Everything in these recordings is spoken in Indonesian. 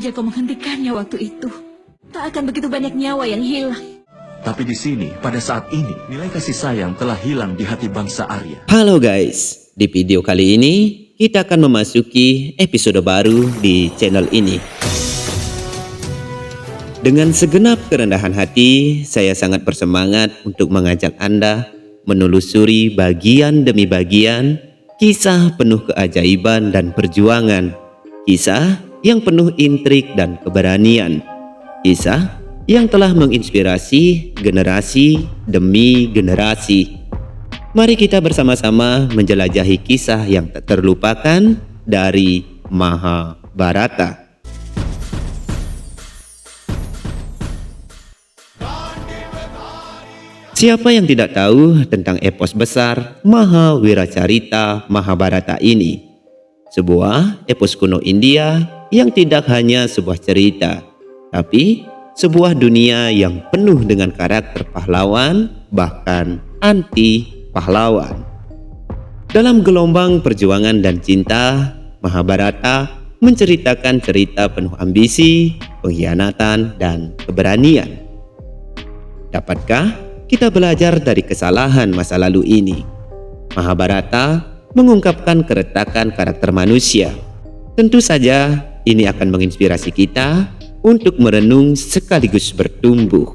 saja kau menghentikannya waktu itu, tak akan begitu banyak nyawa yang hilang. Tapi di sini, pada saat ini, nilai kasih sayang telah hilang di hati bangsa Arya. Halo guys, di video kali ini kita akan memasuki episode baru di channel ini. Dengan segenap kerendahan hati, saya sangat bersemangat untuk mengajak Anda menelusuri bagian demi bagian kisah penuh keajaiban dan perjuangan. Kisah yang penuh intrik dan keberanian. Kisah yang telah menginspirasi generasi demi generasi. Mari kita bersama-sama menjelajahi kisah yang tak terlupakan dari Mahabharata. Siapa yang tidak tahu tentang epos besar Mahawiracarita Mahabharata ini? Sebuah epos kuno India yang tidak hanya sebuah cerita, tapi sebuah dunia yang penuh dengan karakter pahlawan, bahkan anti pahlawan. Dalam gelombang perjuangan dan cinta, Mahabharata menceritakan cerita penuh ambisi, pengkhianatan, dan keberanian. Dapatkah kita belajar dari kesalahan masa lalu ini? Mahabharata mengungkapkan keretakan karakter manusia. Tentu saja ini akan menginspirasi kita untuk merenung sekaligus bertumbuh.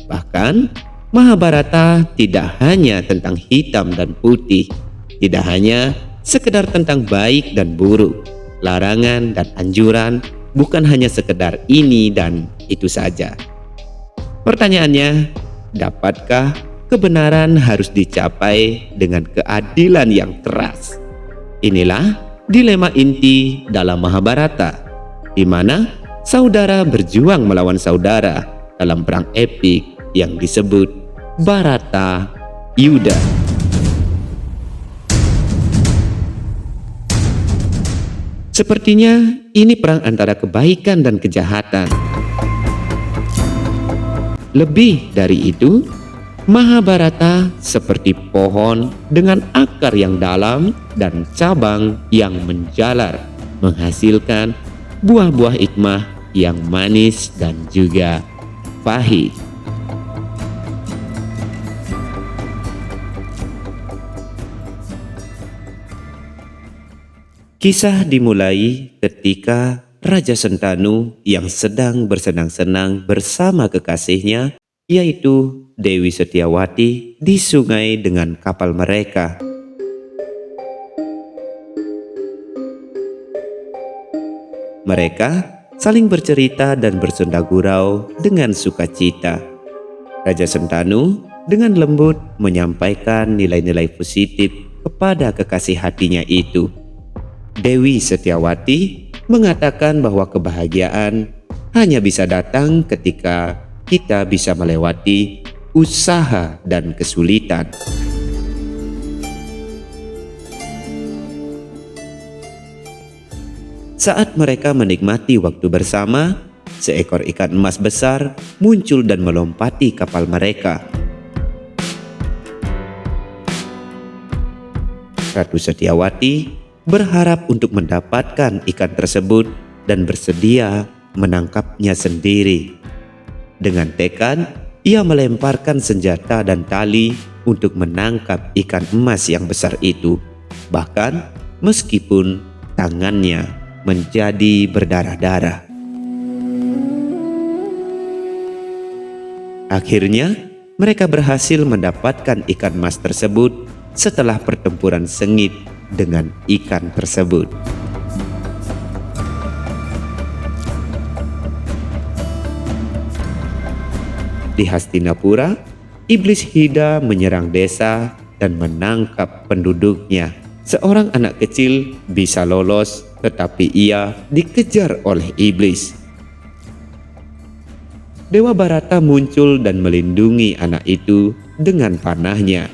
Bahkan Mahabharata tidak hanya tentang hitam dan putih, tidak hanya sekedar tentang baik dan buruk, larangan dan anjuran, bukan hanya sekedar ini dan itu saja. Pertanyaannya, dapatkah kebenaran harus dicapai dengan keadilan yang keras? Inilah dilema inti dalam Mahabharata, di mana saudara berjuang melawan saudara dalam perang epik yang disebut Bharata Yuddha. Sepertinya ini perang antara kebaikan dan kejahatan. Lebih dari itu, Mahabharata seperti pohon dengan akar yang dalam dan cabang yang menjalar, menghasilkan buah-buah hikmah yang manis dan juga pahit. Kisah dimulai ketika Raja Sentanu yang sedang bersenang-senang bersama kekasihnya, yaitu Dewi Setiawati, di sungai dengan kapal mereka. Mereka saling bercerita dan bersenda gurau dengan sukacita. Raja Sentanu dengan lembut menyampaikan nilai-nilai positif kepada kekasih hatinya itu. Dewi Setiawati mengatakan bahwa kebahagiaan hanya bisa datang ketika kita bisa melewati usaha dan kesulitan. Saat mereka menikmati waktu bersama, seekor ikan emas besar muncul dan melompati kapal mereka. Ratu Setiawati berharap untuk mendapatkan ikan tersebut dan bersedia menangkapnya sendiri. Dengan tekad, ia melemparkan senjata dan tali untuk menangkap ikan emas yang besar itu. Bahkan meskipun tangannya menjadi berdarah-darah. Akhirnya, mereka berhasil mendapatkan ikan emas tersebut setelah pertempuran sengit dengan ikan tersebut. Di Hastinapura, iblis Hida menyerang desa dan menangkap penduduknya. Seorang anak kecil bisa lolos, tetapi ia dikejar oleh iblis. Dewa Bharata muncul dan melindungi anak itu dengan panahnya.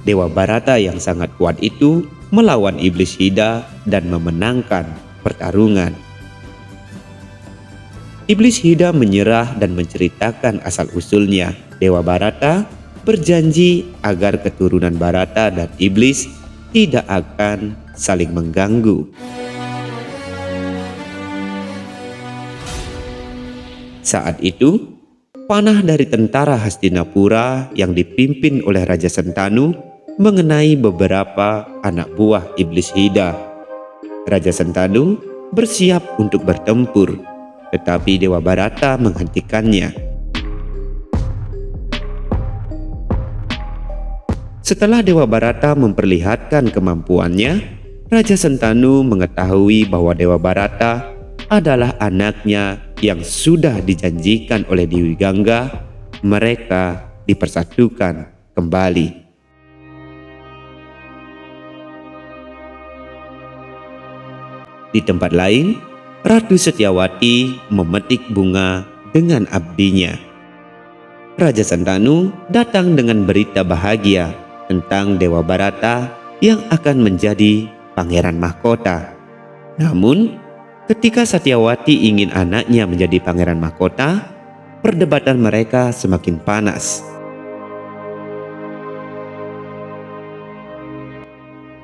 Dewa Bharata yang sangat kuat itu melawan iblis Hida dan memenangkan pertarungan. Iblis Hida menyerah dan menceritakan asal-usulnya. Dewa Bharata berjanji agar keturunan Bharata dan iblis tidak akan saling mengganggu. Saat itu, panah dari tentara Hastinapura yang dipimpin oleh Raja Sentanu mengenai beberapa anak buah iblis Hida. Raja Sentanu bersiap untuk bertempur, tetapi Dewa Barata menghentikannya. Setelah Dewa Barata memperlihatkan kemampuannya, Raja Sentanu mengetahui bahwa Dewa Barata adalah anaknya yang sudah dijanjikan oleh Dewi Gangga. Mereka dipersatukan kembali. Di tempat lain, Ratu Setyawati memetik bunga dengan abdinya. Raja Sentanu datang dengan berita bahagia tentang Dewa Barata yang akan menjadi pangeran mahkota. Namun, ketika Satyawati ingin anaknya menjadi pangeran mahkota, perdebatan mereka semakin panas.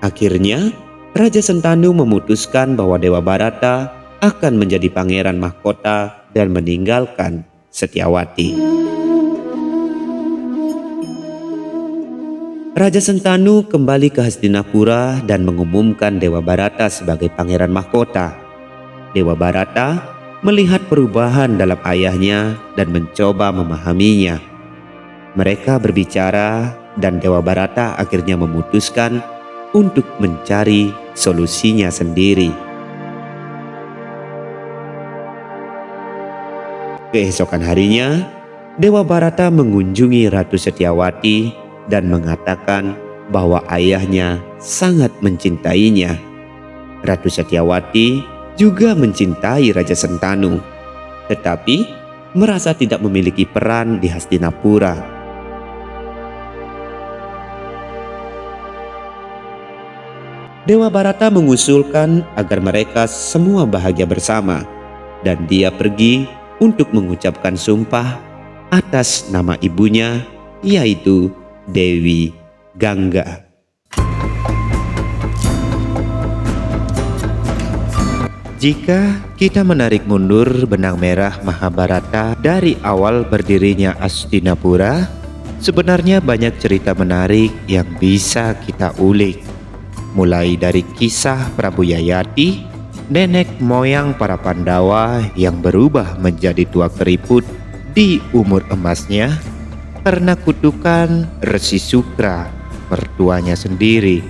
Akhirnya, Raja Sentanu memutuskan bahwa Dewa Barata akan menjadi pangeran mahkota dan meninggalkan Setyawati. Raja Sentanu kembali ke Hastinapura dan mengumumkan Dewa Barata sebagai pangeran mahkota. Dewa Barata melihat perubahan dalam ayahnya dan mencoba memahaminya. Mereka berbicara dan Dewa Barata akhirnya memutuskan untuk mencari solusinya sendiri. Keesokan harinya, Dewa Barata mengunjungi Ratu Setyawati dan mengatakan bahwa ayahnya sangat mencintainya. Ratu Setyawati juga mencintai Raja Sentanu, tetapi merasa tidak memiliki peran di Hastinapura. Dewa Barata mengusulkan agar mereka semua bahagia bersama, dan dia pergi untuk mengucapkan sumpah atas nama ibunya, yaitu Dewi Gangga. Jika kita menarik mundur benang merah Mahabharata dari awal berdirinya Hastinapura, sebenarnya banyak cerita menarik yang bisa kita ulik. Mulai dari kisah Prabu Yayati, nenek moyang para Pandawa yang berubah menjadi tua keriput di umur emasnya karena kutukan Resi Sukra, mertuanya sendiri,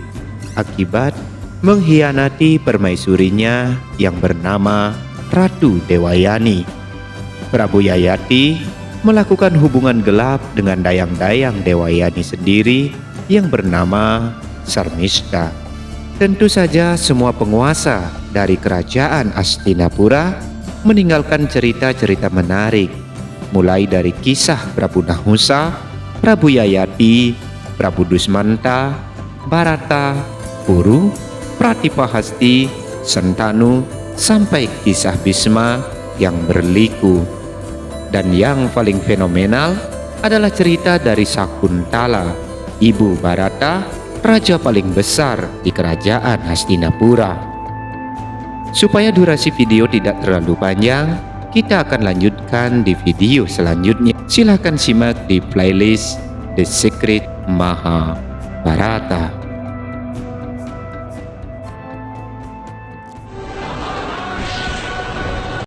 akibat mengkhianati permaisurinya yang bernama Ratu Dewayani. Prabu Yayati melakukan hubungan gelap dengan dayang-dayang Dewayani sendiri yang bernama Sarmista. Tentu saja semua penguasa dari kerajaan Hastinapura meninggalkan cerita-cerita menarik, mulai dari kisah Prabu Nahusa, Prabu Yayati, Prabu Dusmanta, Barata, Kuru, Pratipahasti, Sentanu, sampai kisah Bhisma yang berliku. Dan yang paling fenomenal adalah cerita dari Sakuntala, ibu Barata, raja paling besar di kerajaan Hastinapura. Supaya durasi video tidak terlalu panjang, kita akan lanjutkan di video selanjutnya. Silahkan simak di playlist The Secret Mahabharata.